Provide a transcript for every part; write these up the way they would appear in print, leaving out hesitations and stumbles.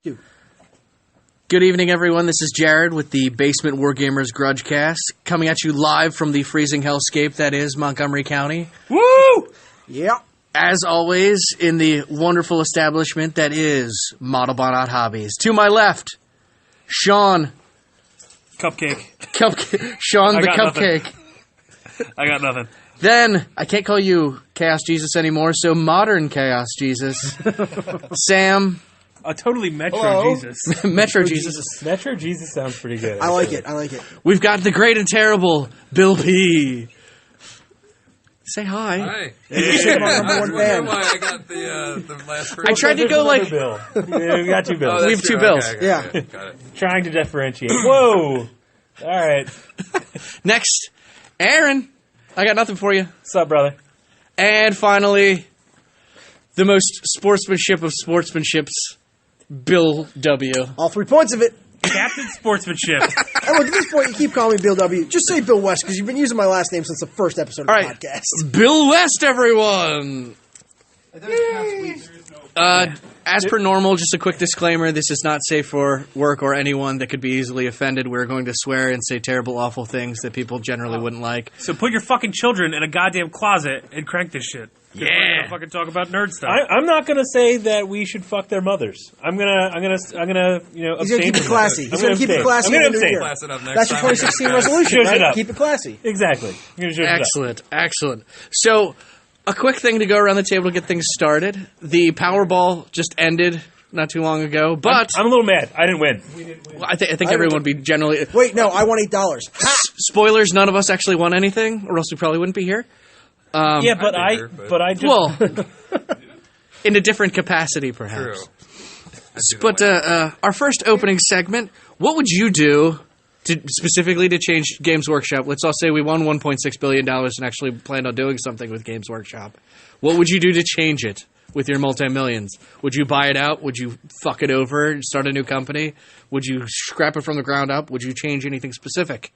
Dude. Good evening, everyone. This is Jared with the Basement Wargamers Grudgecast, coming at you live from the freezing hellscape that is Montgomery County. Woo! Yeah. As always, in the wonderful establishment that is Modelbonot Hobbies. To my left, Sean. Sean the Cupcake. Nothing. I got nothing. Then, I can't call you Chaos Jesus anymore, so Modern Chaos Jesus. Sam. A totally Metro Jesus. Metro Jesus. Metro Jesus sounds pretty good. I like it. We've got the great and terrible Bill P. Say hi. Hi. You said my number one fan. Why I got the last person. I tried to go like... Bill. Yeah, we got two bills. We have two bills. Okay, Yeah. got it. Trying to differentiate. Whoa! All right. Next, Aaron. I got nothing for you. What's up, brother? And finally, the most sportsmanship of sportsmanships, Bill W. All 3 points of it. Captain Sportsmanship. And look, at this point, you keep calling me Bill W. Just say Bill West, because you've been using my last name since the first episode of the podcast. Bill West, everyone. As per normal, just a quick disclaimer, this is not safe for work or anyone that could be easily offended. We're going to swear and say terrible, awful things that people generally wouldn't like. So put your fucking children in a goddamn closet and crank this shit. Yeah. We're gonna fucking talk about nerd stuff. I'm not gonna say that we should fuck their mothers. I'm gonna He's abstain. going to keep it classy. He's going to keep it classy. I'm gonna in the new abstain. year. Class it up next That's your time. 2016 resolution, Shows it right? up. Keep it classy. Exactly. I'm gonna shut it up. Excellent. So, a quick thing to go around the table to get things started. The Powerball just ended not too long ago, but I'm a little mad. I didn't win. I think everyone would be generally... Wait, no, I won $8. Spoilers, none of us actually won anything, or else we probably wouldn't be here. Yeah, but I just... Well, in a different capacity, perhaps. True. But our first opening segment, what would you do specifically to change Games Workshop? Let's all say we won $1.6 billion and actually planned on doing something with Games Workshop. What would you do to change it with your multi-millions? Would you buy it out? Would you fuck it over and start a new company? Would you scrap it from the ground up? Would you change anything specific?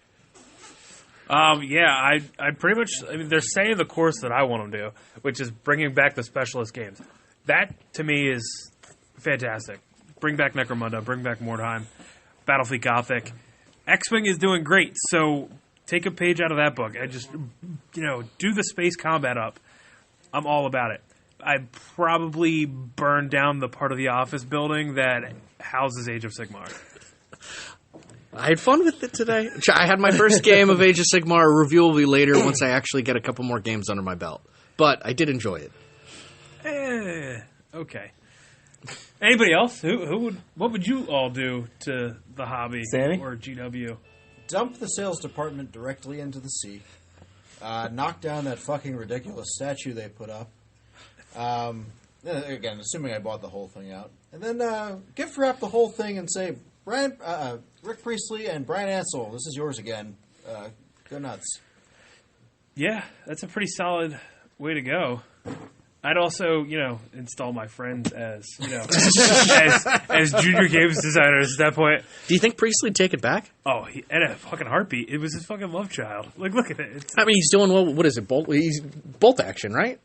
Yeah, I pretty much... I mean, they're saying the course that I want to do, which is bringing back the specialist games. That, to me, is fantastic. Bring back Necromunda, bring back Mordheim, Battlefleet Gothic. X-Wing is doing great, so take a page out of that book. I just, do the space combat up. I'm all about it. I'd probably burn down the part of the office building that houses Age of Sigmar. I had fun with it today. I had my first game of Age of Sigmar. A review will be later once I actually get a couple more games under my belt. But I did enjoy it. Okay. Anybody else? What would you all do to the hobby? Sammy? Or GW? Dump the sales department directly into the sea. Knock down that fucking ridiculous statue they put up. Again, assuming I bought the whole thing out. And then gift wrap the whole thing and say, Rick Priestley and Brian Ansel, this is yours again. Go nuts. Yeah, that's a pretty solid way to go. I'd also, install my friends as, as junior games designers at that point. Do you think Priestley'd take it back? Oh, at a fucking heartbeat. It was his fucking love child. Like, look at it. I mean, he's doing well. What is it? He's Bolt Action, right?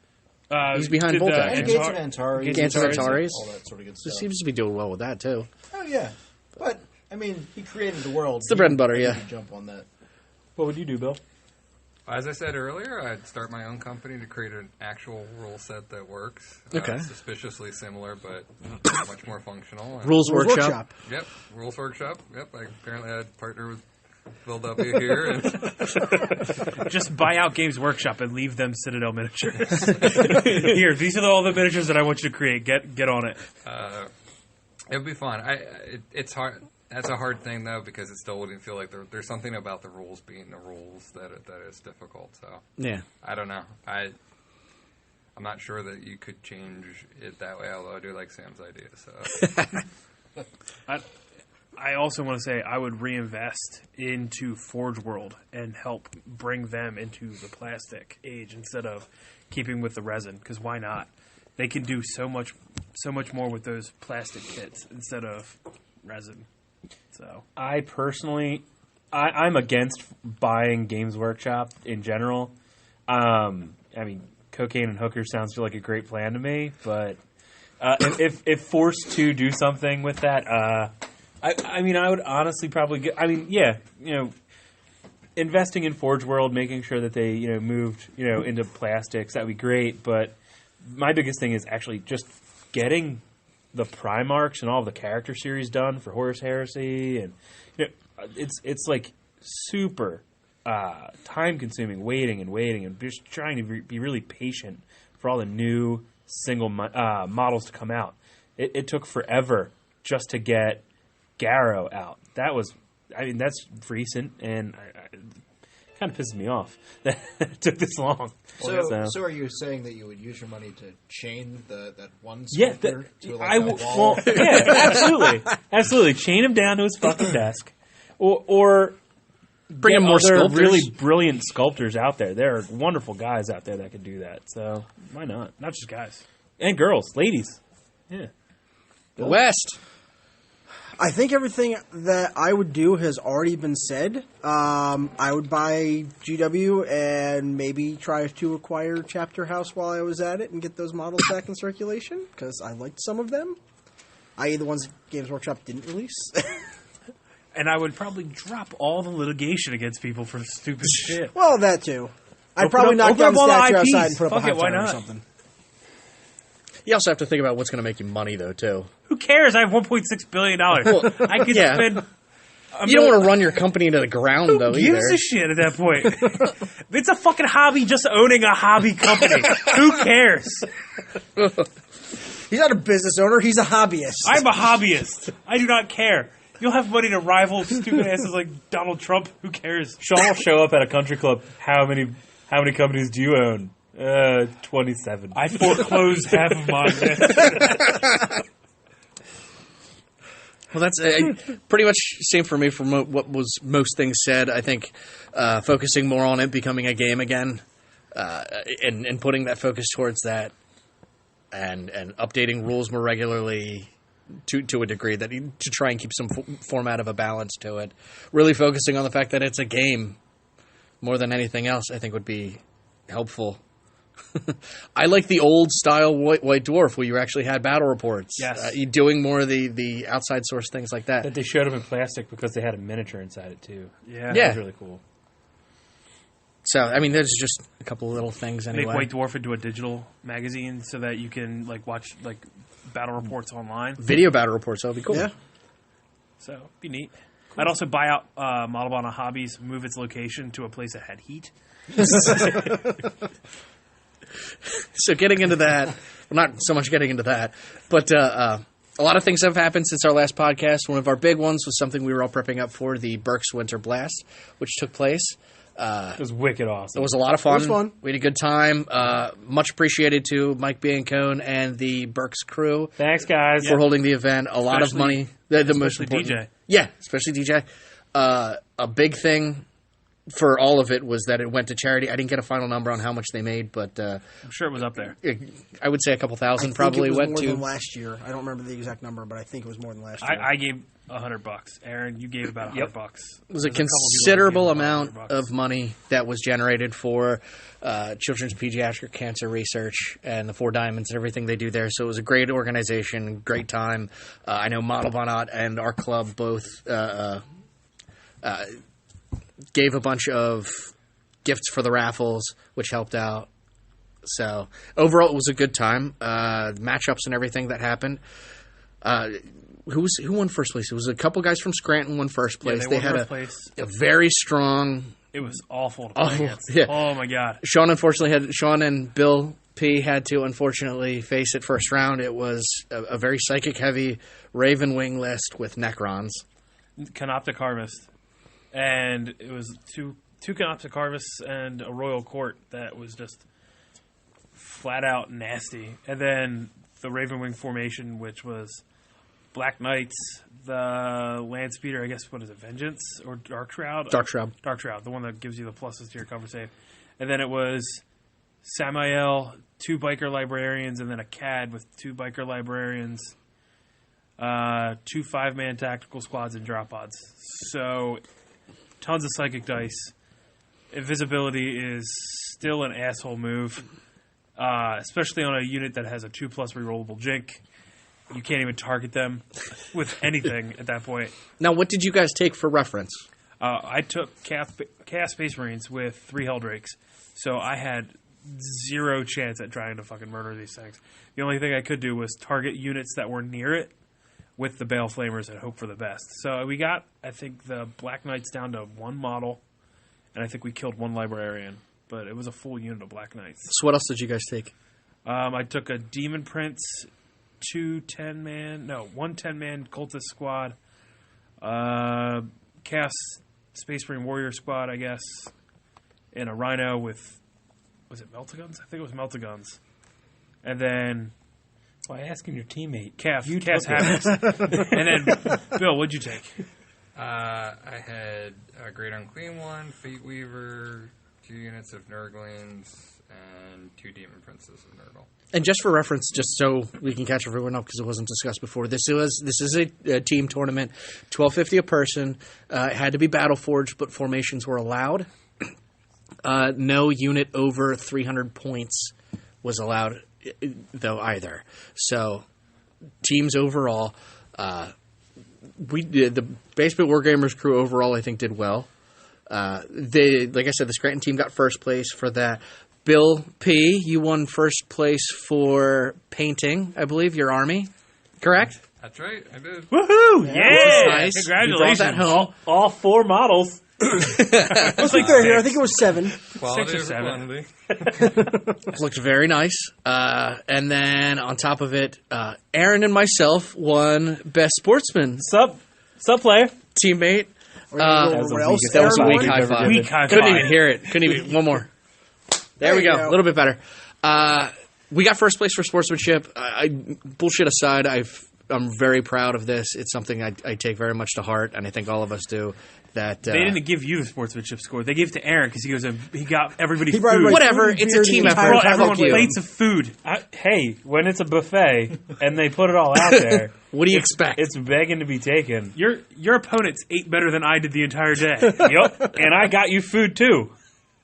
He's behind Bolt Action. And Gates of Antares. Gates of Antares. All that sort of good He stuff. seems to be doing well with that, too. Oh, yeah. But, I mean, he created the world. It's the bread and butter, yeah. Jump on that. What would you do, Bill? As I said earlier, I'd start my own company to create an actual rule set that works. Okay. Suspiciously similar, but much more functional. And Rules Workshop. Yep. Rules Workshop. Yep. Apparently I'd partner with Bill W. here. And Just buy out Games Workshop and leave them Citadel miniatures. Here, these are all the miniatures that I want you to create. Get on it. it would be fun. It's hard. That's a hard thing, though, because it still wouldn't feel like there's something about the rules being the rules that is difficult. So Yeah. I don't know. I'm not sure that you could change it that way, although I do like Sam's idea. So I also want to say I would reinvest into Forge World and help bring them into the plastic age instead of keeping with the resin, because why not? They can do so much more with those plastic kits instead of resin. So I personally, I'm against buying Games Workshop in general. I mean, cocaine and hookers sounds like a great plan to me, but If forced to do something with that, I mean, I would honestly probably investing in Forge World, making sure that they moved into plastics, that'd be great. But my biggest thing is actually just getting the Primarchs and all of the character series done for Horus Heresy, and it's like super time consuming, waiting and just trying to be really patient for all the new single models to come out. It took forever just to get Garrow out. That's recent, and it kind of pisses me off that it took this long. So are you saying that you would use your money to chain that one sculptor to a wall? Well, yeah, absolutely. Chain him down to his fucking desk, or bring him more There are sculptors. really brilliant sculptors out there. There are wonderful guys out there that can do that. So why not? Not just guys. And girls, ladies. Yeah. West. I think everything that I would do has already been said. I would buy GW and maybe try to acquire Chapter House while I was at it and get those models back in circulation, because I liked some of them, i.e. the ones Games Workshop didn't release. And I would probably drop all the litigation against people for stupid shit. Well, that too. I'd Open probably knock up down the all the statue IPs. outside and put up Fuck a it, high why tower or not? something. You also have to think about what's going to make you money, though, too. Who cares? I have $1.6 billion. I could yeah. spend... You don't want to run your company into the ground, though, Who either. gives a shit at that point? It's a fucking hobby just owning a hobby company. Who cares? He's not a business owner. He's a hobbyist. I'm a hobbyist. I do not care. You'll have money to rival stupid asses like Donald Trump. Who cares? Sean will show up at a country club. How many companies do you own? 27. I foreclosed half of mine. Well, that's pretty much same for me from what was most things said. I think focusing more on it becoming a game again and putting that focus towards that and updating rules more regularly to a degree that to try and keep some format of a balance to it. Really focusing on the fact that it's a game more than anything else, I think would be helpful. I like the old style White Dwarf where you actually had battle reports. Yes. Doing more of the outside source things like that. That they showed them in plastic because they had a miniature inside it too. Yeah. That was really cool. So, I mean, there's just a couple of little things anyway. Make White Dwarf into a digital magazine so that you can watch battle reports online. Video battle reports, that would be cool. Yeah. So it'd be neat. I'd also buy out Modelbana Hobbies, move its location to a place that had heat. So getting into that, well, not so much getting into that, but a lot of things have happened since our last podcast. One of our big ones was something we were all prepping up for, the Berks Winter Blast, which took place. It was wicked awesome. It was a lot of fun. It was fun. We had a good time. Much appreciated to Mike Biancone and the Berks crew Thanks, guys. for holding the event. A lot of money. The most especially important. DJ. Yeah, especially DJ. A big thing for all of it was that it went to charity. I didn't get a final number on how much they made, but I'm sure it was up there. I would say a couple thousand I think probably it was went more to. than last year. I don't remember the exact number, but I think it was more than last year. I gave $100. Aaron, you gave about $100. Yep. It was a There's couple people considerable that gave amount about $100. of money that was generated for children's pediatric cancer research and the Four Diamonds and everything they do there. So it was a great organization, great time. I know Modelbana and our club both gave a bunch of gifts for the raffles, which helped out. So overall, it was a good time. Matchups and everything that happened. Who won first place? It was a couple guys from Scranton won first place. Yeah, they won had first place. a very strong. It was awful to play Awful, against. yeah. Oh my god. Sean and Bill P had to unfortunately face it first round. It was a very psychic heavy Raven Wing list with Necrons. Canoptic Harvest. And it was two Canoptic Harvests and a Royal Court that was just flat out nasty. And then the Ravenwing formation, which was Black Knights, the Landspeeder, I guess, what is it, Vengeance or Dark Shroud? Dark Shroud. Dark Shroud, the one that gives you the pluses to your cover save. And then it was Samael, 2 Biker Librarians, and then a CAD with 2 Biker Librarians, 2 5-man tactical squads, and drop pods. So, tons of Psychic Dice. Invisibility is still an asshole move. especially on a unit that has a 2+ rerollable jink. You can't even target them with anything at that point. Now, what did you guys take for reference? I took Chaos Space Marines with 3 Helldrakes, so I had 0 chance at trying to fucking murder these things. The only thing I could do was target units that were near it with the Bale Flamers and hope for the best. So we got, I think, the Black Knights down to 1 model, and I think we killed 1 Librarian, but it was a full unit of Black Knights. So what else did you guys take? I took a Demon Prince, 1 10-man Cultist squad, Chaos Space Marine Warrior squad, I guess, and a Rhino with, was it Meltaguns? I think it was Meltaguns. And then Why asking your teammate? Chaos Havocs. And then, Bill, what'd you take? I had a Great Unclean one, Fate Weaver, 2 units of Nurglings, and 2 Demon Princes of Nurgle. And just for reference, just so we can catch everyone up because it wasn't discussed before, this is a team tournament, $12.50 a person. It had to be Battleforged, but formations were allowed. No unit over 300 points was allowed, though, either. So, teams overall, the Basement Wargamers crew overall, I think, did well. Like I said, the Scranton team got first place for that. Bill P., you won first place for painting, I believe, your army, correct? That's right, I did. Woohoo! Yeah! Nice. Congratulations. You brought that home. All 4 models. Let's be fair here. I think it was 7. Quality 6 or over 7. quantity. Looked very nice. And then on top of it, Aaron and myself won Best Sportsman Sup, player? teammate. What else? That was a Aaron weak won? high five. Weak high Couldn't five. even hear it. Couldn't even. One more. There we you go. go. A little bit better. We got first place for sportsmanship. Bullshit aside, I'm very proud of this. It's something I take very much to heart, and I think all of us do. That They didn't give you the sportsmanship score. They gave it to Aaron because he got everybody He brought food. everybody whatever. food, It's beer, a team the effort. entire Brought Fuck everyone you. plates of food. Hey, when it's a buffet and they put it all out there, What do you expect? it's begging to be taken. Your opponents ate better than I did the entire day. Yup, and I got you food too.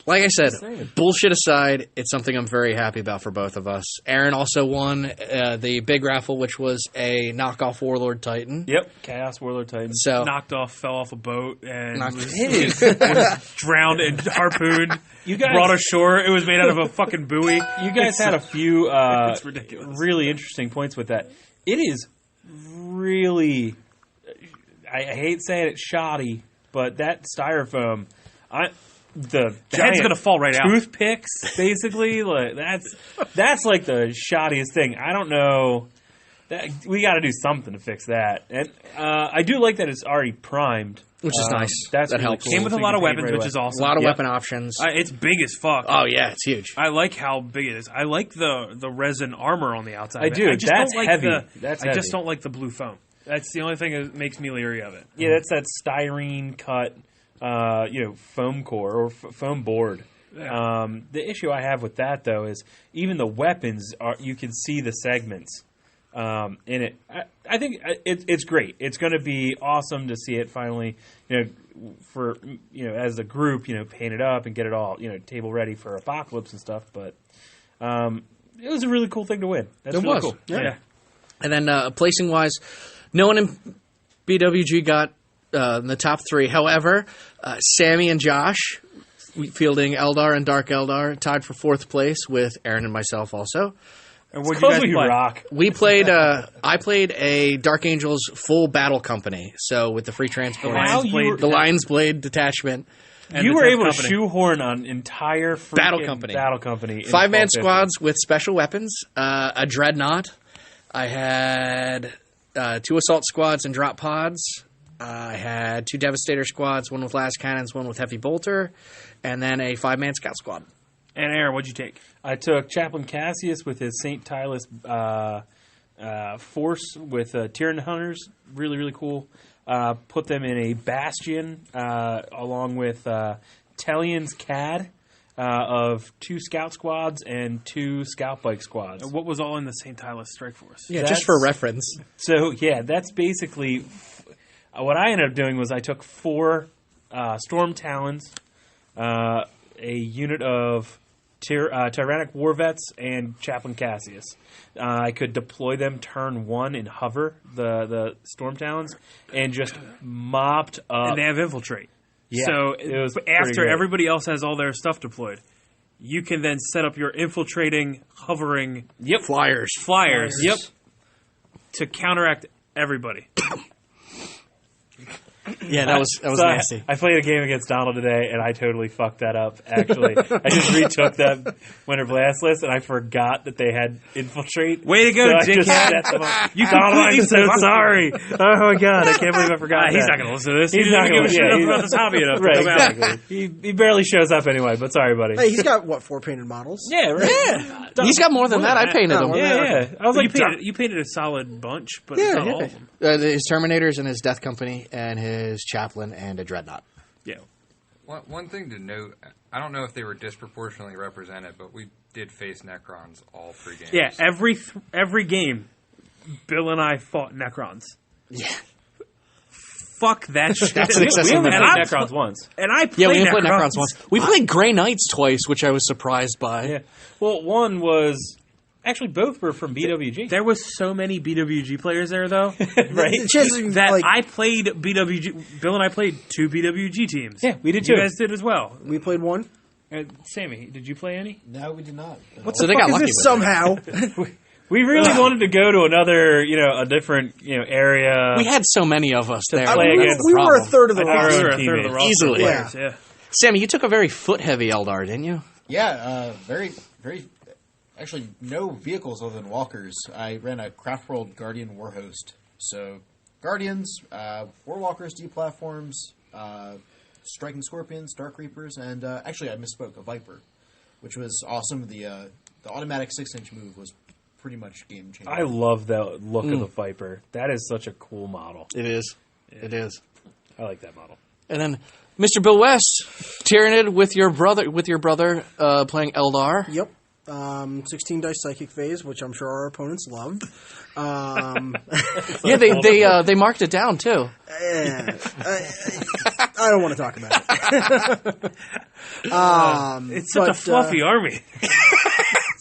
Like I said, bullshit aside, it's something I'm very happy about for both of us. Aaron also won the big raffle, which was a knockoff Warlord Titan. Yep, Chaos Warlord Titan. So Fell off a boat, and knocked- drowned and harpooned. You guys Brought ashore. It was made out of a fucking buoy. You guys had a few It's ridiculous. really interesting points with that. It is really, I hate saying it, shoddy, but that styrofoam, the head's gonna fall right out. toothpicks, basically, like that's like the shoddiest thing. I don't know. We got to do something to fix that. And I do like that it's already primed, which is nice. That's That really helps. cool. Came with a So you lot can of paint weapons, right which away. is A awesome. lot of Yep. weapon options. It's big as fuck. Oh yeah, it's huge. I like how big it is. I like the resin armor on the outside. I of it. I just That's don't like heavy. I just don't like the blue foam. That's the only thing that makes me leery of it. Yeah, that's that styrene cut, foam core or foam board. Yeah. The issue I have with that though is even the weapons you can see the segments in it. I think it's great. It's going to be awesome to see it finally, for as a group, paint it up and get it all table ready for Apocalypse and stuff. But it was a really cool thing to win. That's It really was. cool. Yeah. And then placing wise, no one in BWG got in the top 3. However, Sammy and Josh, fielding Eldar and Dark Eldar, tied for 4th place with Aaron and myself also. And what you guys We play? rock. We played. I played a Dark Angels full battle company. So with the free transport, Wow, the Lion's Blade detachment, And You the were 10th able company. to shoehorn on entire freaking Battle company. Battle company. in 5-man 1250. squads with special weapons, a dreadnought. I had 2 assault squads and drop pods. I had 2 devastator squads, one with las cannons, one with heavy bolter, and then a 5-man scout squad. And Aaron, what'd you take? I took Chaplain Cassius with his St. Tylus force with Tyrann Hunters. Really, really cool. Put them in a Bastion along with Tellion's CAD of 2 scout squads and 2 scout bike squads. What was all in the St. Tyler Strike Force? Yeah, That's- just for reference. So, yeah, that's basically what I ended up doing was I took 4 Storm Talons, a unit of Tyrannic War Vets and Chaplain Cassius. I could deploy them turn 1 and hover the Storm Talons and just mopped up. And they have infiltrate. Yeah, So it was pretty after great. everybody else has all their stuff deployed, you can then set up your infiltrating, hovering Flyers. Yep. To counteract everybody. Yeah, that was So nasty. I played a game against Donald today, and I totally fucked that up, actually. I just retook that Winter Blast list, and I forgot that they had Infiltrate. Way to go, so I just dickhead. set them up. You Donald, I'm completely so fucked- sorry. Oh, my God. I can't believe I forgot that. He's not going to listen to this. He's He not doesn't give a gonna- shit yeah, about he's- this hobby enough Right, to come out. exactly. He barely shows up anyway, but sorry, buddy. Hey, he's got, 4 painted models? Yeah, right. Yeah. He's got more than that. I painted him. Yeah. I was like, You painted a solid bunch, but Yeah, not yeah. all of them. His Terminators and his Death Company and his Chaplain and a Dreadnought. Yeah. One thing to note, I don't know if they were disproportionately represented, but we did face Necrons all 3 games. Yeah, every game, Bill and I fought Necrons. Yeah. Fuck that shit. That's an excessive we only amount. played Necrons once. And I played Yeah, we didn't play Necrons Necrons once. We played Grey Knights twice, which I was surprised by. Yeah. Well, one was... Actually, both were from BWG. There was so many BWG players there, though, right? The chances that like, I played BWG. Bill and I played 2 BWG teams. Yeah, we did You too. guys did as well. we played one. Sammy, did you play any? No, we did not. So they got Is lucky. this with it. somehow? We really wanted to go to another, a different, area. We had so many of us there. play we, against we were a problem. third of the I know. roster. We were a own third of the teammates. roster. Easily. Players, yeah. Sammy, you took a very foot-heavy Eldar, didn't you? Yeah, very, very. Actually, no vehicles other than walkers. I ran a Craft World Guardian Warhost. So, Guardians, Warwalkers, D platforms, Striking Scorpions, Dark Reapers, and actually, I misspoke, a Viper, which was awesome. The automatic 6-inch move was pretty much game changing. I love the look of the Viper. That is such a cool model. It is. It is. I like that model. And then Mr. Bill West, Tyranid with your brother playing Eldar. Yep. 16 dice psychic phase, which I'm sure our opponents loved. Yeah, they marked it down too. I don't want to talk about it. It's such a but, fluffy army.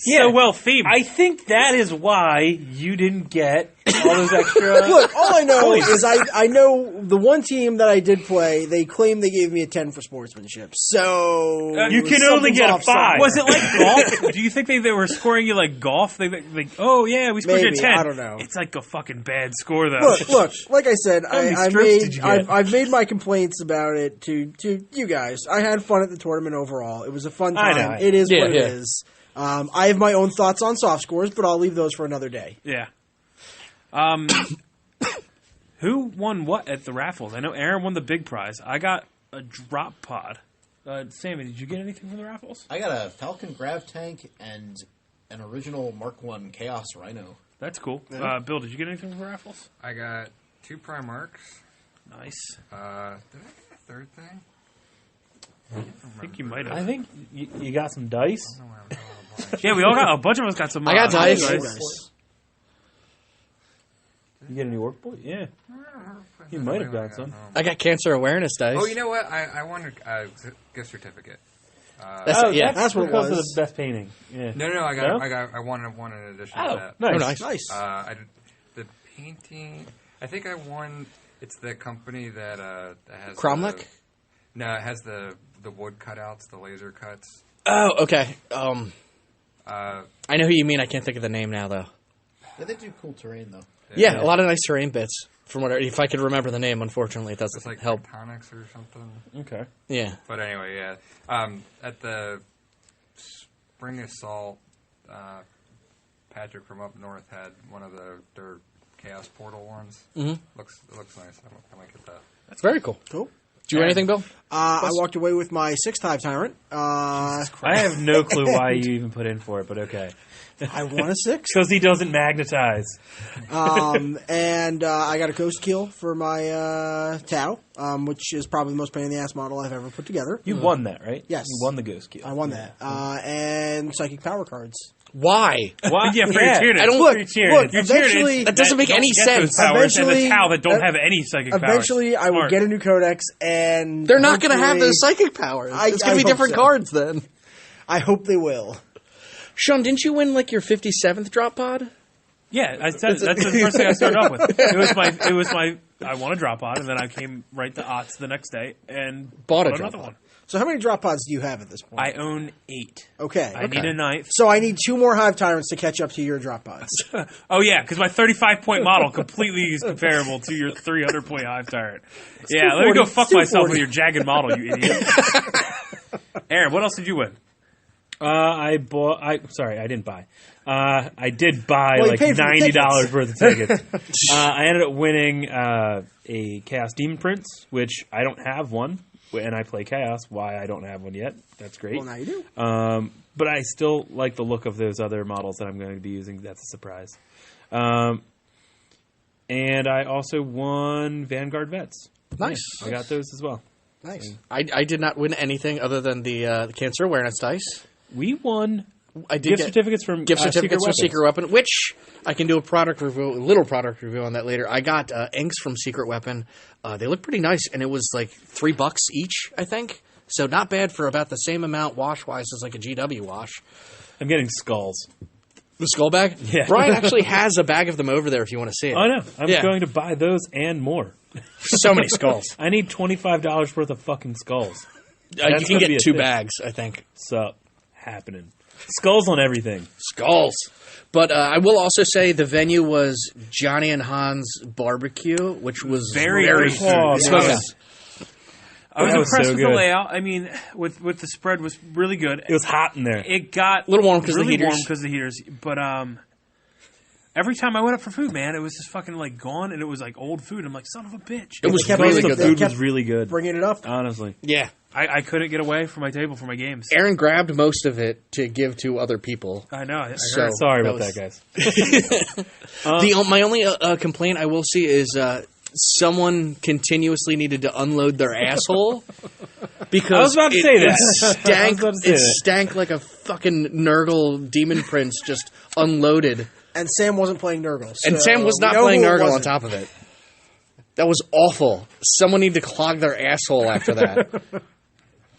Yeah. So well themed. I think that is why you didn't get all those extra. Look, all I know is I know the one team that I did play, they claimed they gave me a 10 for sportsmanship. So You can only something's get a off somewhere. 5. five. Was it like golf? Do you think they were scoring you like golf? They oh yeah, we scored you a Maybe, 10. I don't know. It's like a fucking bad score though. Look, like I said, many I've strips made did you get? I've made my complaints about it to you guys. I had fun at the tournament overall. It was a fun I time. know. It is Yeah, what yeah. it is. I have my own thoughts on soft scores, but I'll leave those for another day. Yeah. Who won what at the raffles? I know Aaron won the big prize. I got a drop pod. Sammy, did you get anything from the raffles? I got a Falcon Grav Tank and an original Mark 1 Chaos Rhino. That's cool. Bill, did you get anything from the raffles? I got 2 Primarchs. Nice. Did I get a third thing? I think you might have. I think you got some dice. I don't know why I'm drawing a blank. Yeah, we all got a bunch of us got some. I got dice. Nice. You get any orc boy? Yeah. You might have got some. I got cancer awareness dice. Oh, you know what? I won a gift certificate. That's what it because of was. the best painting. Yeah. No, I No? won one in addition Oh, to that. nice. Oh, nice. Nice. I did the painting. I think I won. It's the company that has Cromlech? No, it has the wood cutouts, the laser cuts. Oh, okay. Uh, I know who you mean. I can't think of the name now, though. Yeah, they do cool terrain, though. Yeah, a lot of nice terrain bits. From what if I could remember the name, unfortunately, it it's doesn't like help. Tectonics or something. Okay. Yeah. But anyway, yeah. At the Spring Assault, Patrick from up north had one of their Chaos Portal ones. Mhm. It looks nice. I might get that. That's very cool. Cool. Did you do anything, Bill? I walked away with my 6-type tyrant. I have no clue why you even put in for it, but okay. I won a 6. Because he doesn't magnetize. And I got a Ghost Kill for my Tau, which is probably the most pain in the ass model I've ever put together. You won that, right? Yes. You won the Ghost Kill. I won that. And Psychic Power cards. Why? Why? Yeah, for your Tyranids. I don't Look, You're cheering. look, Your eventually, Tyranids That doesn't make don't any get those sense. powers, and the Eventually- Tau that don't have any psychic powers. eventually I will Smart. get a new Codex, and They're not going to have hopefully- those psychic powers. I- It's going I to be hope different so. cards then. I hope they will. Sean, didn't you win like your 57th drop pod? Yeah, I said that's the first thing I started off with. It was my. I won a drop pod, and then I came right to Otts the next day and Bought a bought drop another pod. one. So how many drop pods do you have at this point? I own 8. Okay. I need a 9th. So I need 2 more Hive Tyrants to catch up to your drop pods. Oh yeah, because my 35-point model completely is comparable to your 300-point Hive Tyrant. Yeah, let me go fuck myself with your jagged model, you idiot. Aaron, what else did you win? I didn't buy. I did buy Well, you like paid for the $90 worth of tickets. I ended up winning a Chaos Demon Prince, which I don't have one, and I play Chaos. Why I don't have one yet? That's great. Well, now you do. But I still like the look of those other models that I'm going to be using. That's a surprise. And I also won Vanguard Vets. Nice. I got those as well. Nice. I did not win anything other than the Cancer Awareness dice. We won I did gift get certificates from gift certificates from Secret Secret Weapon, which I can do a little product review on that later. I got inks from Secret Weapon. They look pretty nice, and it was like $3 each, I think. So not bad for about the same amount wash-wise as like a GW wash. I'm getting skulls. The skull bag? Yeah. Brian actually has a bag of them over there if you want to see it. Oh, no. I'm Yeah. going to buy those and more. So many skulls. I need $25 worth of fucking skulls. You That's can gonna be get a 2 thing. bags, I think. So, happening. Skulls on everything. Skulls. But I will also say the venue was Johnny and Han's Barbecue, which was Very very good. Oh, good. man. I was That was impressed so with good. the layout. I mean, with the spread was really good. It was hot in there. It got A little warm 'cause of the really heaters. warm because of the heaters. But every time I went up for food, man, it was just fucking like gone, and it was like old food. I'm like, son of a bitch. It was kept really bringing good. the though. food kept was really good. Bringing it up. Honestly. Yeah. I couldn't get away from my table for my games. Aaron grabbed most of it to give to other people. I know. I So- heard. Sorry That about was- that, guys. My only complaint I will see is someone continuously needed to unload their asshole because I was about to say that. Stank, I was about to say it that. stank like a fucking Nurgle demon prince just unloaded. And Sam wasn't playing Nurgle. And so Sam was not we know playing who it Nurgle on wasn't. top of it. That was awful. Someone needed to clog their asshole after that.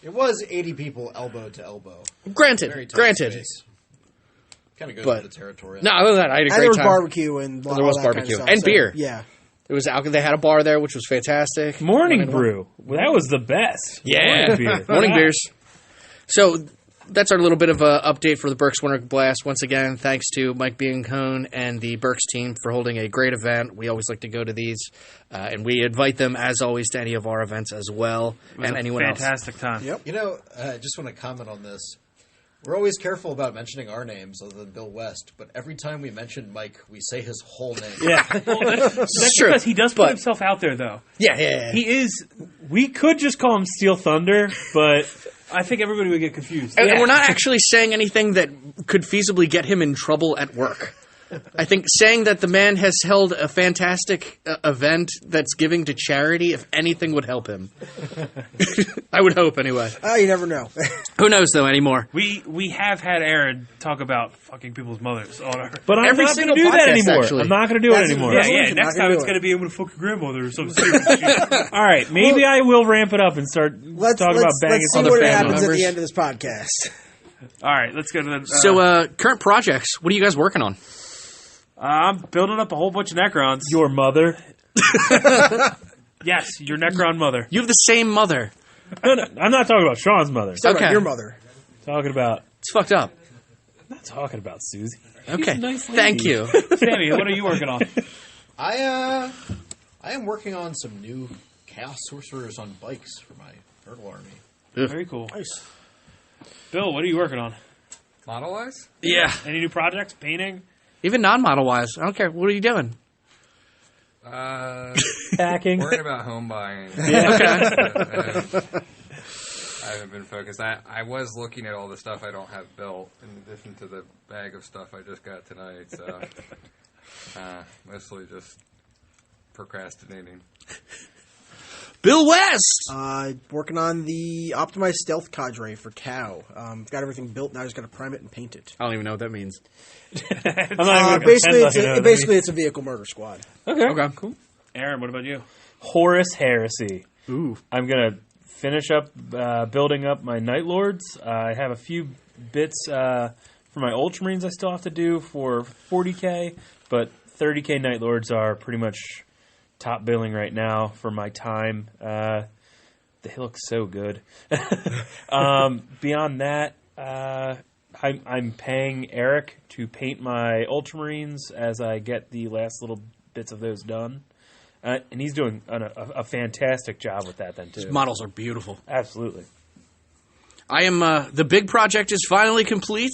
It was 80 people elbow to elbow. Very Granted. tight space. Kind of goes But- with the territory. No, other than that, I had a And there great was time. barbecue and all There was that kind of barbecue. stuff, And so, beer. Yeah. It was alcohol. They had a bar there, which was fantastic. Morning brew. Well, that was the best. Yeah. Morning beer. Morning beers. So that's our little bit of a update for the Berks Winter Blast. Once again, thanks to Mike Biancone and the Berks team for holding a great event. We always like to go to these, and we invite them, as always, to any of our events as well, It was and a anyone else. fantastic time. Yep. You know, I just want to comment on this. We're always careful about mentioning our names other than Bill West, but every time we mention Mike, we say his whole name. Yeah. That's true, because he does put but- himself out there, though. Yeah. He is. We could just call him Steel Thunder, but I think everybody would get confused. And we're not actually saying anything that could feasibly get him in trouble at work. I think saying that the man has held a fantastic event that's giving to charity, if anything, would help him. I would hope, anyway. You never know. Who knows, though, anymore? We have had Aaron talk about fucking people's mothers on our. but I'm Every not going single to do that podcast, anymore. actually. I'm not going to do it That's- anymore. Yeah, Resolution, next not time gonna it's do going it. to be I'm going to fuck your grandmother or some stupid shit. All right, maybe I will ramp it up and start talking about banging let's see other what family happens at members. the end of this podcast. All right, let's go to the. So, current projects. What are you guys working on? I'm building up a whole bunch of Necrons. Your mother. Yes, your Necron mother. You have the same mother. No, I'm not talking about Sean's mother. Talk about Okay. your mother. Talking about. It's fucked up. I'm not talking about Susie. Okay. a nice lady. Thank you. Sammy, what are you working on? I am working on some new Chaos Sorcerers on bikes for my Turtle Army. Very cool. Nice. Bill, what are you working on? Model wise? Yeah. Any new projects? Painting? Even non-model wise. I don't care. What are you doing? Packing. Worrying about home buying. Okay. I haven't been focused. I was looking at all the stuff I don't have built, in addition to the bag of stuff I just got tonight. So mostly just procrastinating. Bill West! Working on the optimized stealth cadre for Tau. Got everything built now. I just got to prime it and paint it. I don't even know what that means. I'm not even Basically, gonna it's pretend like I know what basically it's a vehicle murder squad. that means. Okay, cool. Aaron, what about you? Horus Heresy. Ooh. I'm going to finish up building up my Night Lords. I have a few bits for my Ultramarines I still have to do for 40k, but 30k Night Lords are pretty much top billing right now for my time. They look so good. Beyond that, I'm paying Eric to paint my Ultramarines as I get the last little bits of those done. And he's doing a fantastic job with that then, too. These models are beautiful. Absolutely. I am, the big project is finally complete.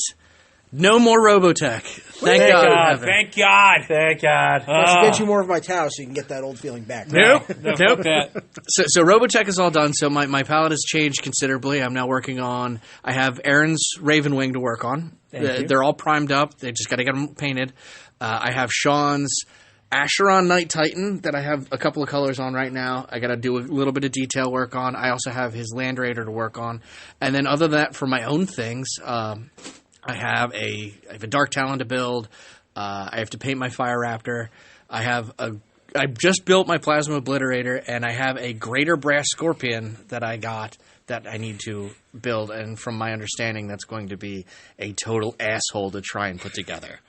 No more Robotech. Thank God. Thank God. Thank God. I should get you more of my Tau so you can get that old feeling back. Nope. Fuck that. So Robotech is all done. So my palette has changed considerably. I'm now working on. I have Aaron's Ravenwing to work on. Thank you. They're all primed up. They just got to get them painted. I have Sean's Acheron Night Titan that I have a couple of colors on right now. I got to do a little bit of detail work on. I also have his Land Raider to work on. And then other than that, for my own things, I have a Dark Talon to build. I have to paint my Fire Raptor. I just built my Plasma Obliterator, and I have a Greater Brass Scorpion that I got that I need to build. And from my understanding, that's going to be a total asshole to try and put together.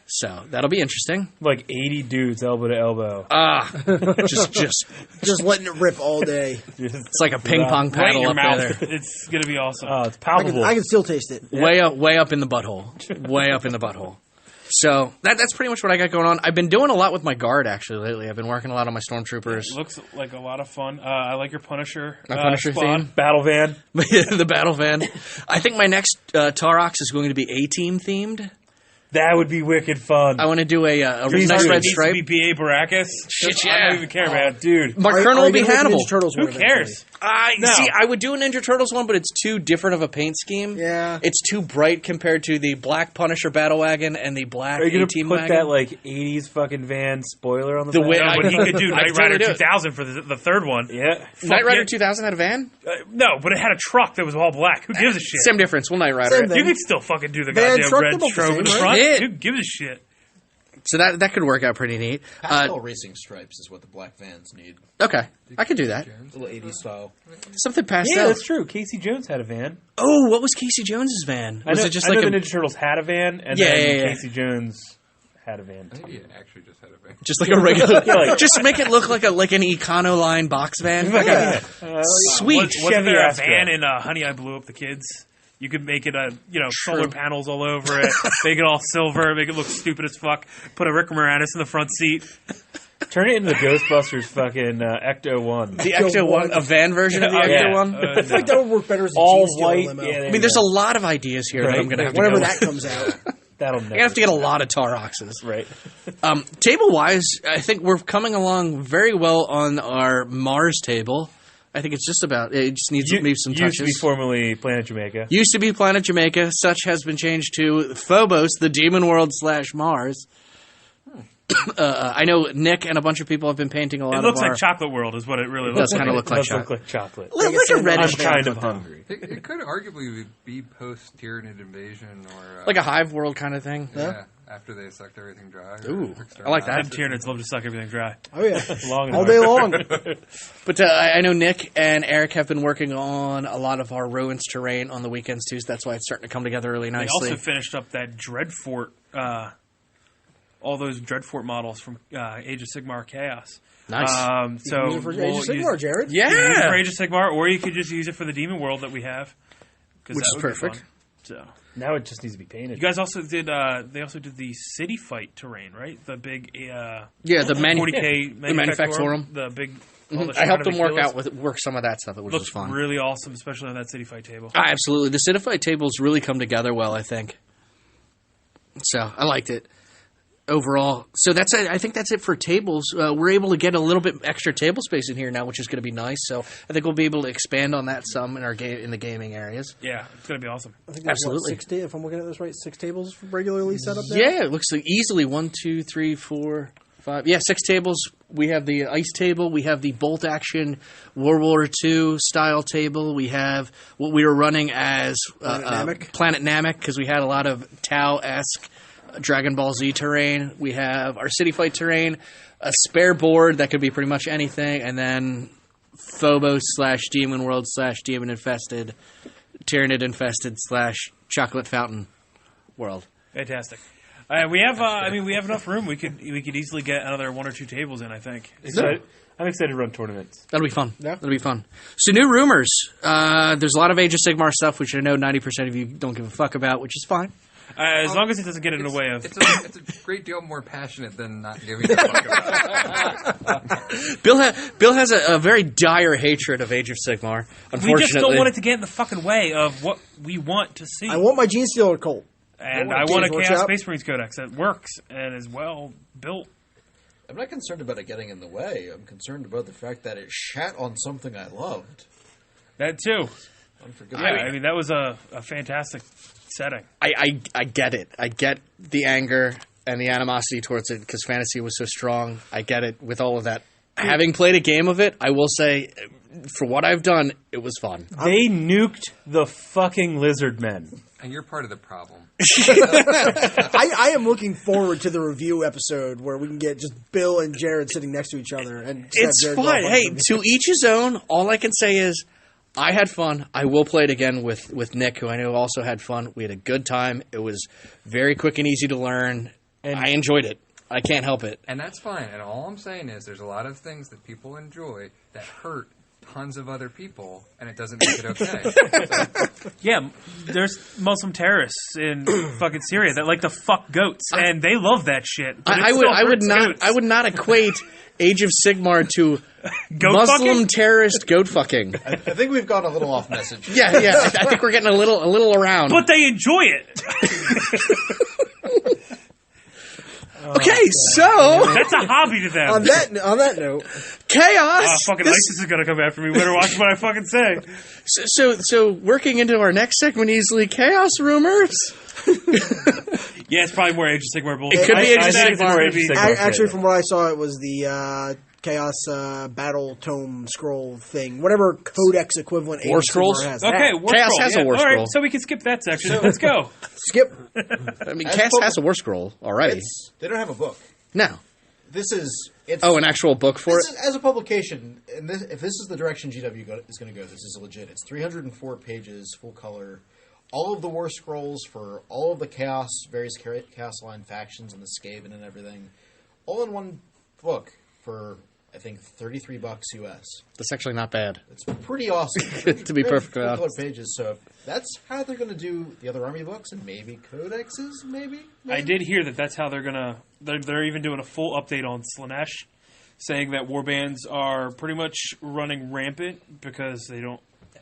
So that'll be interesting. Like 80 dudes elbow to elbow. Just letting it rip all day. It's like a ping pong Right in paddle your up mouth. there. It's going to be awesome. Oh, it's I palpable. can still taste it. Way up in the butthole. Way up in the butthole. So that's pretty much what I got going on. I've been doing a lot with my guard actually lately. I've been working a lot on my stormtroopers. It looks like a lot of fun. I like your Punisher. My Punisher squad. theme. Battle van. The battle van. I think my next Tarox is going to be A-Team themed. That would be wicked fun. I want to do a Please nice do. red Needs to stripe. be B.A. Baracus. Shit, I yeah. don't even care, man. Dude. My Are Colonel you will be gonna make Hannibal. Ninja Turtles Who one eventually? cares? No. See, I would do a Ninja Turtles one, but it's too different of a paint scheme. Yeah. It's too bright compared to the black Punisher battle wagon and the black Are you going A-Team to put wagon. that, like, 80s fucking van spoiler on the The back? way- No, but he could do I'd Knight totally Rider do it. 2000 for the third one. Yeah. Knight Rider yeah. 2000 had a van? No, but it had a truck that was all black. Who gives a shit? Same difference. We'll Knight Rider Same it. thing. You could still fucking do the Van goddamn truck, red they're both the strobe in the same, front. right? Who gives a shit? So that could work out pretty neat. Pastel racing stripes is what the black vans need. Okay, I could do that. Little 80s style. Something pastel. Yeah, that's true. Casey Jones had a van. Oh, what was Casey Jones's van? Was it just like the a Ninja Turtles had a van, and Yeah, then yeah, yeah. Casey Jones had a van. I think he actually just had a van. just like a regular? like- just make it look like an Econoline box van. Yeah. Sweet. Wasn't Chevy there a Astra. van in Honey, I Blew Up the Kids? You could make it solar panels all over it, make it all silver, make it look stupid as fuck. Put a Rick Moranis in the front seat. Turn it into the Ghostbusters fucking Ecto 1. The Ecto one, a van version of the Yeah. Ecto one. I feel like that would work better as a All G-Steel white. limo. Yeah, I mean, there's a lot of ideas here that Right. I'm going to have to Whenever go that comes out. That'll I'm going to have to get a lot of Taroxes. Right. Table-wise, I think we're coming along very well on our Mars table. I think it's just about, it just needs maybe some Used to be touches. formerly Planet Jamaica. Used to be Planet Jamaica. Such has been changed to Phobos, the Demon World / Mars. I know Nick and a bunch of people have been painting a lot It of looks our... like Chocolate World is what it really It looks does like. kind of look like Does look chocolate. like chocolate. Like a reddish I'm kind of chocolate, though. hungry. It could arguably be post-Tyranid invasion or... Like a hive world kind of thing. Yeah, after they sucked everything dry. or Ooh, exterminated I like that. Them Tyranids love to suck everything dry. Oh, yeah. Long All enough. day long. But I know Nick and Eric have been working on a lot of our ruins terrain on the weekends too, so that's why it's starting to come together really They nicely. also finished up that Dreadfort, all those Dreadfort models from Age of Sigmar Chaos. Nice. So Use it for Age we'll of Sigmar, Jared. You can use it for Yeah! Age of Sigmar, or you could just use it for the Demon World that we have, 'cause Which that is would be perfect. fun. So Now it just needs to be painted. you guys also did. They also did the City Fight terrain, right? The big Yeah, the 40K Manufactorum. The big. all the I helped Shrine them of work Achilles. work some of that stuff, which was Looks fun. really awesome, especially on that City Fight table. Absolutely. The Cityfight tables really come together well, I think. So, I liked it. Overall. So, that's it. I think that's it for tables. We're able to get a little bit extra table space in here now, which is going to be nice. So, I think we'll be able to expand on that some in our in the gaming areas. Yeah, it's gonna be awesome. I think there's, Absolutely. if I'm looking at this right, 6 tables regularly set up there? Yeah, it looks like easily 1, 2, 3, 4, 5. Yeah, 6 tables. We have the ice table. We have the bolt action World War II style table. We have what we were running as Planet Namek because we had a lot of Tau-esque Dragon Ball Z terrain. We have our City Fight terrain, a spare board that could be pretty much anything, and then Phobos / Demon World / Demon Infested, Tyranid Infested / chocolate fountain world. Fantastic. We have, we have enough room. We could easily get another 1 or 2 tables in, I think. I'm excited to run tournaments. That'll be fun. Yeah. That'll be fun. So new rumors. There's a lot of Age of Sigmar stuff, which I know 90% of you don't give a fuck about, which is fine. As long as it doesn't get in the way of... It's a great deal more passionate than not giving a fuck about it. Bill has a very dire hatred of Age of Sigmar, unfortunately. We just don't want it to get in the fucking way of what we want to see. I want my Gene Stealer Colt. And I want a Chaos Space Marines Codex that works and is well built. I'm not concerned about it getting in the way. I'm concerned about the fact that it shat on something I loved. That too. Unforgivable. Yeah, I mean, that was a fantastic setting. I get it. I get the anger and the animosity towards it because fantasy was so strong. I get it with all of that. Having played a game of it, I will say, for what I've done, it was fun. They nuked the fucking lizard men. And you're part of the problem. I am looking forward to the review episode where we can get just Bill and Jared sitting next to each other. And It's fun. Hey, to each his own. All I can say is I had fun. I will play it again with Nick, who I know also had fun. We had a good time. It was very quick and easy to learn. And I enjoyed it. I can't help it. And that's fine. And all I'm saying is there's a lot of things that people enjoy that hurt tons of other people, and it doesn't make it okay. Yeah, there's Muslim terrorists in fucking Syria that like to fuck goats, and they love that shit. I would not equate Age of Sigmar to Goat Muslim fucking? terrorist goat fucking. I think we've gone a little off message. Yeah. I think we're getting a little around. But they enjoy it. Okay, so That's a hobby to them. on that note, chaos. Fucking ISIS is gonna come after me. Better watch what I fucking say. So working into our next segment easily, chaos rumors. Yeah, it's probably more Age of Sigmar bullshit. It could be Age of I think it's Sigmar. gonna Age of be- Sigmar. actually, from what I saw, it was the Chaos Battle Tome Scroll thing. Whatever Codex equivalent War Age of Scrolls? Sigmar has. Okay, That. War Chaos Scroll. has a Yeah, War all right, Scroll. so we can skip that section. Let's go. Skip. I mean, As chaos public- has a war scroll already. They don't have a book. No. It's Oh, an actual book for it? as a publication, and if this is the direction GW is going to go, this is legit. It's 304 pages, full color, all of the war scrolls for all of the various chaos line factions and the Skaven and everything, all in one book for I think $33 US. That's actually not bad. It's pretty awesome. To be perfectly full color honest. pages. So if that's how they're going to do the other army books and maybe codexes. Maybe. I did hear that's how they're gonna. They're even doing a full update on Slanesh, saying that warbands are pretty much running rampant because they don't